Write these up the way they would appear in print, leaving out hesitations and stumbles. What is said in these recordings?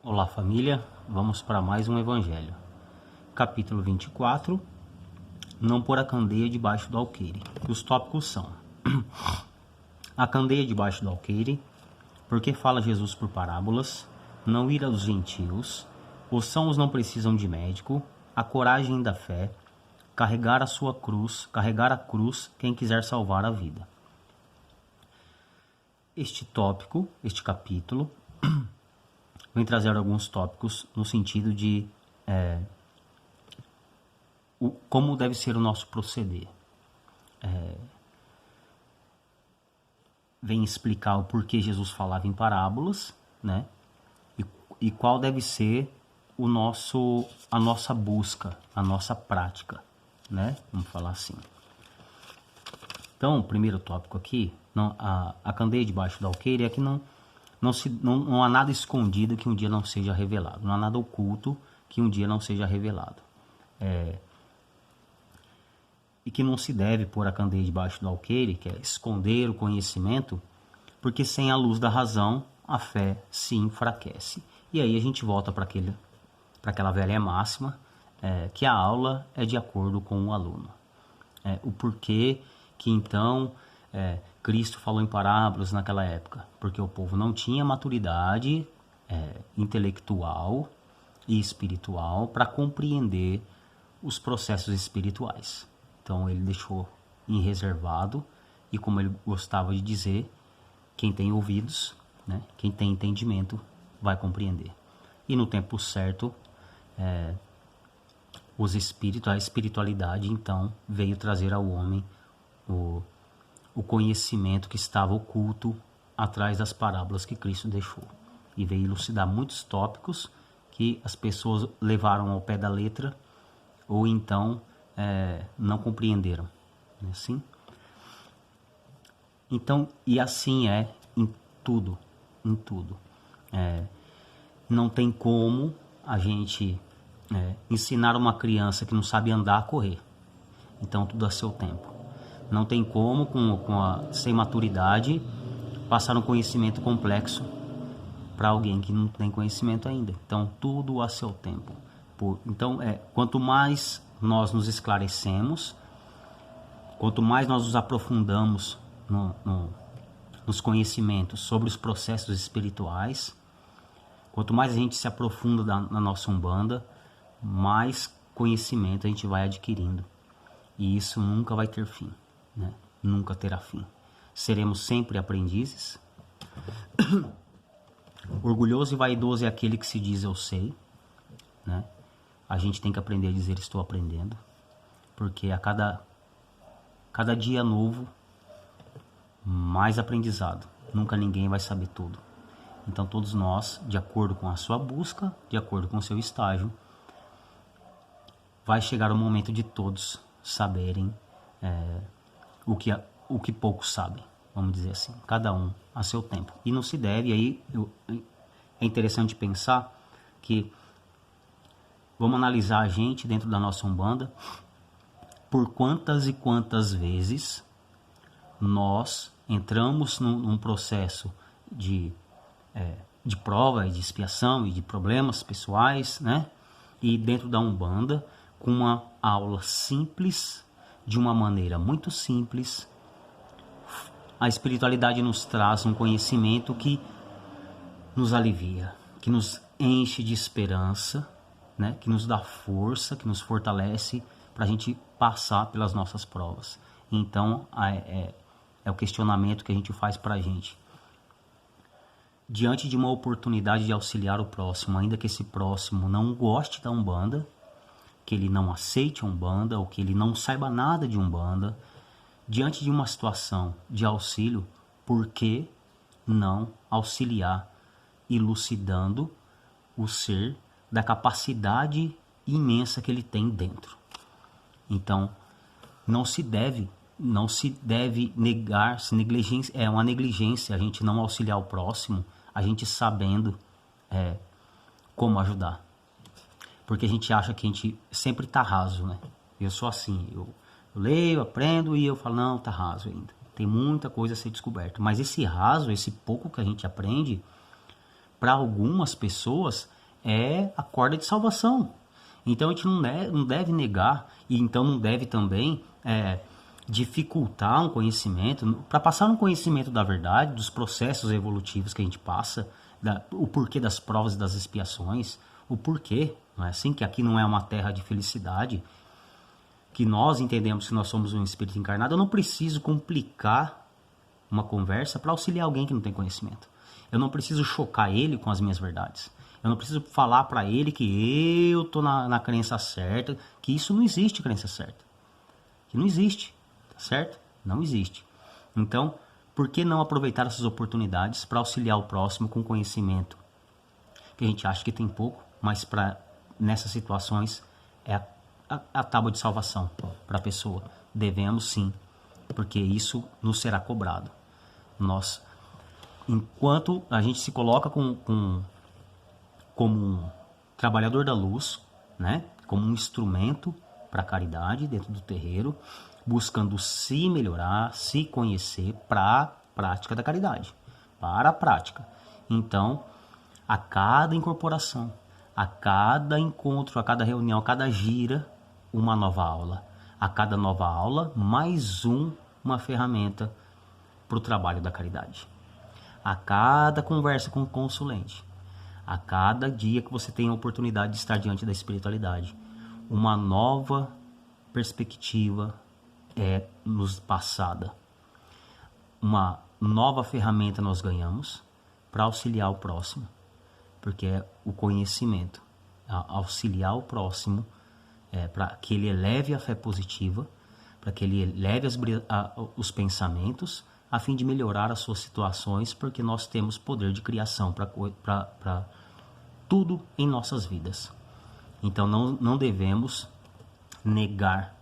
Olá família, vamos para mais um evangelho. Capítulo 24, não pôr a candeia debaixo do alqueire. Os tópicos são: a candeia debaixo do alqueire, porque fala Jesus por parábolas, não ir aos gentios, os sãos não precisam de médico, a coragem da fé, carregar a cruz quem quiser salvar a vida. Este tópico, este capítulo, vem trazer alguns tópicos no sentido de como deve ser o nosso proceder. Vem explicar o porquê Jesus falava em parábolas, né? E qual deve ser a nossa busca, a nossa prática, né? Vamos falar assim. Então, o primeiro tópico aqui, a candeia debaixo do alqueire é que não há nada escondido que um dia não seja revelado. Não há nada oculto que um dia não seja revelado. E que não se deve pôr a candeia debaixo do alqueire, que é esconder o conhecimento, porque sem a luz da razão, a fé se enfraquece. E aí a gente volta para aquela velha máxima, que a aula é de acordo com o aluno. O porquê que então Cristo falou em parábolas naquela época, porque o povo não tinha maturidade intelectual e espiritual para compreender os processos espirituais. Então ele deixou em reservado, e como ele gostava de dizer, quem tem ouvidos, né, quem tem entendimento vai compreender. E no tempo certo, a espiritualidade então veio trazer ao homem o conhecimento que estava oculto atrás das parábolas que Cristo deixou. E veio elucidar muitos tópicos que as pessoas levaram ao pé da letra ou então não compreenderam. Assim? Então, e assim é em tudo. Não tem como a gente ensinar uma criança que não sabe andar a correr. Então, tudo a seu tempo. Não tem como, sem maturidade, passar um conhecimento complexo para alguém que não tem conhecimento ainda. Então, tudo a seu tempo. Então, quanto mais nós nos esclarecemos, quanto mais nós nos aprofundamos nos conhecimentos sobre os processos espirituais, quanto mais a gente se aprofunda na nossa Umbanda, mais conhecimento a gente vai adquirindo. E isso nunca vai ter fim, né? Nunca terá fim. Seremos sempre aprendizes. Orgulhoso e vaidoso é aquele que se diz eu sei, né? A gente tem que aprender a dizer estou aprendendo, porque a cada dia novo, mais aprendizado. Nunca ninguém vai saber tudo. Então todos nós, de acordo com a sua busca, de acordo com o seu estágio, vai chegar o momento de todos saberem o que poucos sabem, vamos dizer assim, cada um a seu tempo. E não se deve, aí é interessante pensar que vamos analisar a gente dentro da nossa Umbanda, por quantas e quantas vezes nós entramos num processo de prova e de expiação e de problemas pessoais, né? E dentro da Umbanda, com uma aula simples, de uma maneira muito simples, a espiritualidade nos traz um conhecimento que nos alivia, que nos enche de esperança, né? Que nos dá força, que nos fortalece para a gente passar pelas nossas provas. Então, é o questionamento que a gente faz para a gente. Diante de uma oportunidade de auxiliar o próximo, ainda que esse próximo não goste da Umbanda, que ele não aceite a Umbanda, ou que ele não saiba nada de Umbanda, diante de uma situação de auxílio, por que não auxiliar, elucidando o ser da capacidade imensa que ele tem dentro? Então, não se deve negar, é uma negligência a gente não auxiliar o próximo, a gente sabendo como ajudar. Porque a gente acha que a gente sempre está raso, né? Eu sou assim, eu leio, aprendo e eu falo, não, está raso ainda. Tem muita coisa a ser descoberta. Mas esse raso, esse pouco que a gente aprende, para algumas pessoas é a corda de salvação. Então a gente não deve negar, e então não deve também dificultar um conhecimento. Para passar um conhecimento da verdade, dos processos evolutivos que a gente passa, o porquê das provas e das expiações, o porquê, não é assim? Que aqui não é uma terra de felicidade, que nós entendemos que nós somos um espírito encarnado. Eu não preciso complicar uma conversa para auxiliar alguém que não tem conhecimento. Eu não preciso chocar ele com as minhas verdades. Eu não preciso falar para ele que eu tô na crença certa, que isso não existe crença certa. Que não existe, tá certo? Não existe. Então, por que não aproveitar essas oportunidades para auxiliar o próximo com conhecimento? Que a gente acha que tem pouco, mas nessas situações é a tábua de salvação para a pessoa. Devemos sim, porque isso nos será cobrado. Nós, enquanto a gente se coloca como um trabalhador da luz, né? Como um instrumento para a caridade dentro do terreiro, buscando se melhorar, se conhecer para a prática da caridade, para a prática. Então, a cada incorporação, a cada encontro, a cada reunião, a cada gira, uma nova aula. A cada nova aula, mais uma ferramenta para o trabalho da caridade. A cada conversa com o consulente, a cada dia que você tem a oportunidade de estar diante da espiritualidade, uma nova perspectiva nos passada. Uma nova ferramenta nós ganhamos para auxiliar o próximo, porque é o conhecimento, auxiliar o próximo para que ele eleve a fé positiva, para que ele eleve os pensamentos, a fim de melhorar as suas situações, porque nós temos poder de criação para tudo em nossas vidas. Então não devemos negar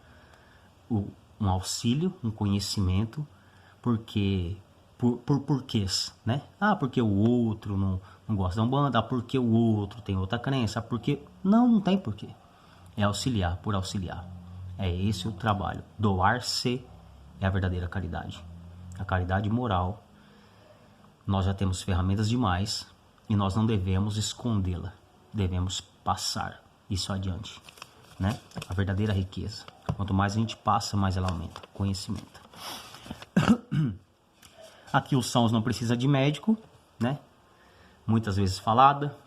um auxílio, um conhecimento, porque por porquês, né? Porque o outro não gosta da Umbanda, porque o outro tem outra crença, porque... Não tem porquê. É auxiliar por auxiliar. É esse o trabalho. Doar-se é a verdadeira caridade. A caridade moral, nós já temos ferramentas demais e nós não devemos escondê-la. Devemos passar isso adiante, né? A verdadeira riqueza. Quanto mais a gente passa, mais ela aumenta. Conhecimento. Aqui os sons não precisa de médico, né? Muitas vezes falada.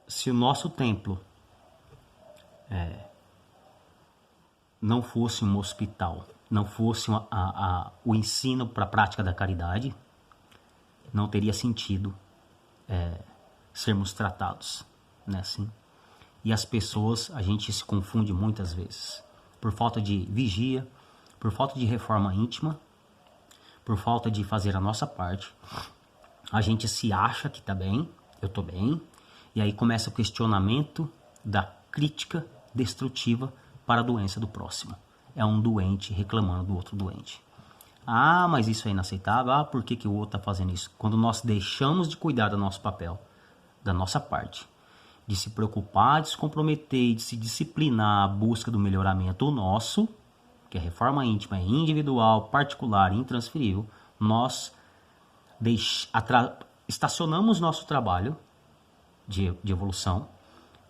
Se o nosso templo não fosse um hospital, não fosse o ensino para a prática da caridade, não teria sentido sermos tratados, né? Assim. E as pessoas, a gente se confunde muitas vezes, por falta de vigia, por falta de reforma íntima, por falta de fazer a nossa parte. A gente se acha que está bem, eu estou bem, e aí começa o questionamento da crítica destrutiva para a doença do próximo. É um doente reclamando do outro doente. Mas isso é inaceitável. Por que o outro está fazendo isso? Quando nós deixamos de cuidar do nosso papel, da nossa parte, de se preocupar, de se comprometer, de se disciplinar à busca do melhoramento nosso, que a reforma íntima é individual, particular e intransferível, nós estacionamos nosso trabalho de evolução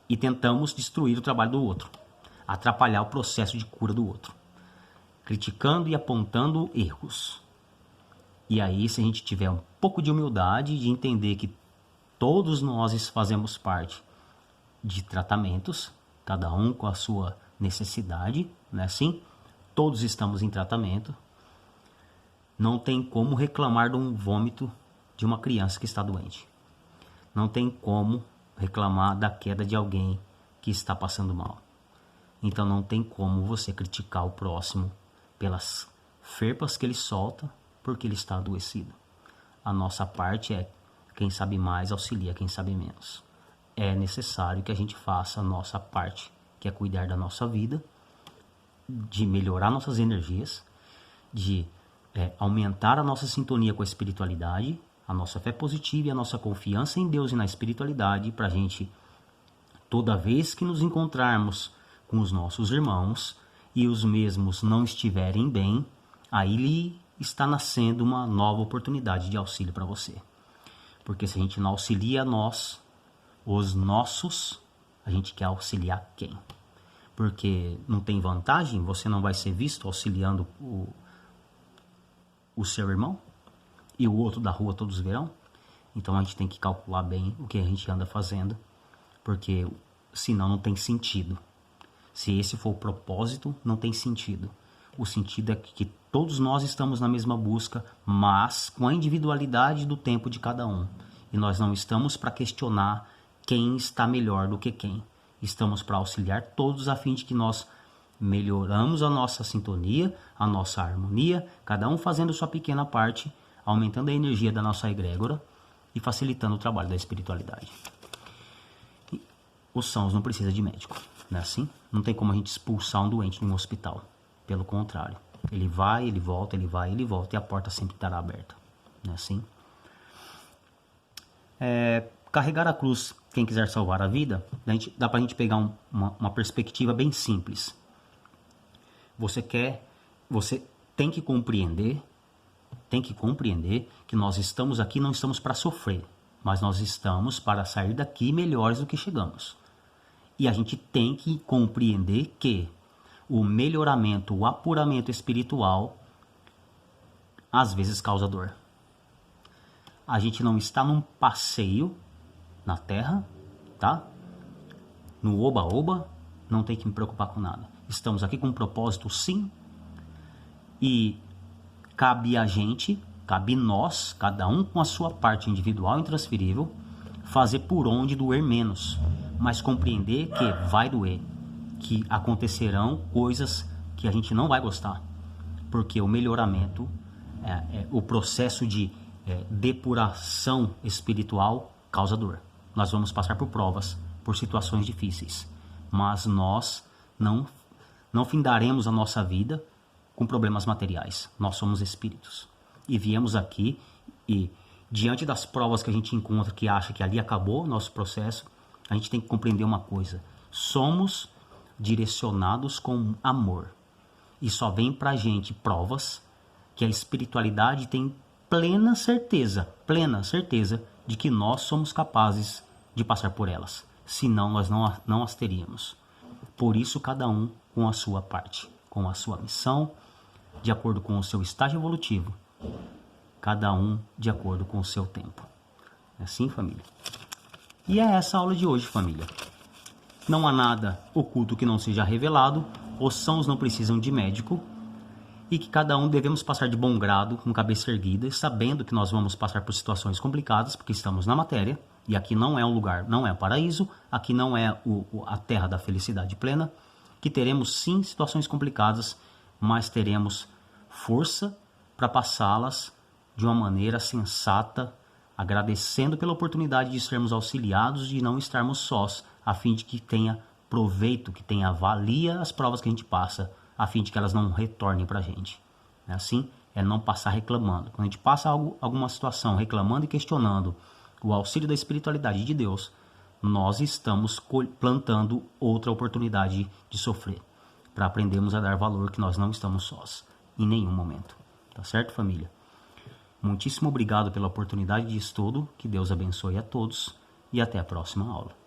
e tentamos destruir o trabalho do outro, atrapalhar o processo de cura do outro, criticando e apontando erros. E aí, se a gente tiver um pouco de humildade, de entender que todos nós fazemos parte de tratamentos, cada um com a sua necessidade, né? Assim, todos estamos em tratamento. Não tem como reclamar de um vômito de uma criança que está doente. Não tem como reclamar da queda de alguém que está passando mal. Então não tem como você criticar o próximo pelas ferpas que ele solta porque ele está adoecido. A nossa parte é quem sabe mais auxilia quem sabe menos. É necessário que a gente faça a nossa parte, que é cuidar da nossa vida, de melhorar nossas energias, de aumentar a nossa sintonia com a espiritualidade, a nossa fé positiva e a nossa confiança em Deus e na espiritualidade, para a gente, toda vez que nos encontrarmos com os nossos irmãos e os mesmos não estiverem bem, aí lhe está nascendo uma nova oportunidade de auxílio para você. Porque se a gente não auxilia nós, os nossos, a gente quer auxiliar quem? Porque não tem vantagem, você não vai ser visto auxiliando o seu irmão e o outro da rua todos verão. Então a gente tem que calcular bem o que a gente anda fazendo, porque senão não tem sentido. Se esse for o propósito, não tem sentido. O sentido é que todos nós estamos na mesma busca, mas com a individualidade do tempo de cada um. E nós não estamos para questionar quem está melhor do que quem. Estamos para auxiliar todos a fim de que nós melhoramos a nossa sintonia, a nossa harmonia, cada um fazendo sua pequena parte, aumentando a energia da nossa egrégora e facilitando o trabalho da espiritualidade. Os sãos não precisam de médico, não é assim? Não tem como a gente expulsar um doente de um hospital. Pelo contrário, ele vai, ele volta, ele vai, ele volta e a porta sempre estará aberta, não é assim? Carregar a cruz, quem quiser salvar a vida, dá pra gente pegar uma perspectiva bem simples. Você tem que compreender que nós estamos aqui, não estamos para sofrer, mas nós estamos para sair daqui melhores do que chegamos. E a gente tem que compreender que o melhoramento, o apuramento espiritual, às vezes causa dor. A gente não está num passeio na Terra, tá? No oba-oba, não tem que me preocupar com nada. Estamos aqui com um propósito, sim, e cabe a gente, cabe nós, cada um com a sua parte individual e intransferível, fazer por onde doer menos, mas compreender que vai doer, que acontecerão coisas que a gente não vai gostar, porque o melhoramento, o processo de depuração espiritual causa dor. Nós vamos passar por provas, por situações difíceis, mas nós não findaremos a nossa vida com problemas materiais. Nós somos espíritos e viemos aqui e diante das provas que a gente encontra, que acha que ali acabou o nosso processo, a gente tem que compreender uma coisa: somos direcionados com amor e só vem pra gente provas que a espiritualidade tem plena certeza de que nós somos capazes de passar por elas, senão nós não as teríamos. Por isso, cada um com a sua parte, com a sua missão, de acordo com o seu estágio evolutivo, cada um de acordo com o seu tempo. É assim, família? E é essa a aula de hoje, família. Não há nada oculto que não seja revelado, os sãos não precisam de médico, e que cada um devemos passar de bom grado, com cabeça erguida, sabendo que nós vamos passar por situações complicadas, porque estamos na matéria, e aqui não é um lugar, não é o paraíso, aqui não é a terra da felicidade plena, que teremos sim situações complicadas, mas teremos força para passá-las de uma maneira sensata, agradecendo pela oportunidade de sermos auxiliados, de não estarmos sós, a fim de que tenha proveito, que tenha valia as provas que a gente passa, a fim de que elas não retornem para a gente. É assim? É não passar reclamando. Quando a gente passa alguma situação reclamando e questionando o auxílio da espiritualidade de Deus, nós estamos plantando outra oportunidade de sofrer, para aprendermos a dar valor que nós não estamos sós, em nenhum momento. Tá certo, família? Muitíssimo obrigado pela oportunidade de estudo, que Deus abençoe a todos e até a próxima aula.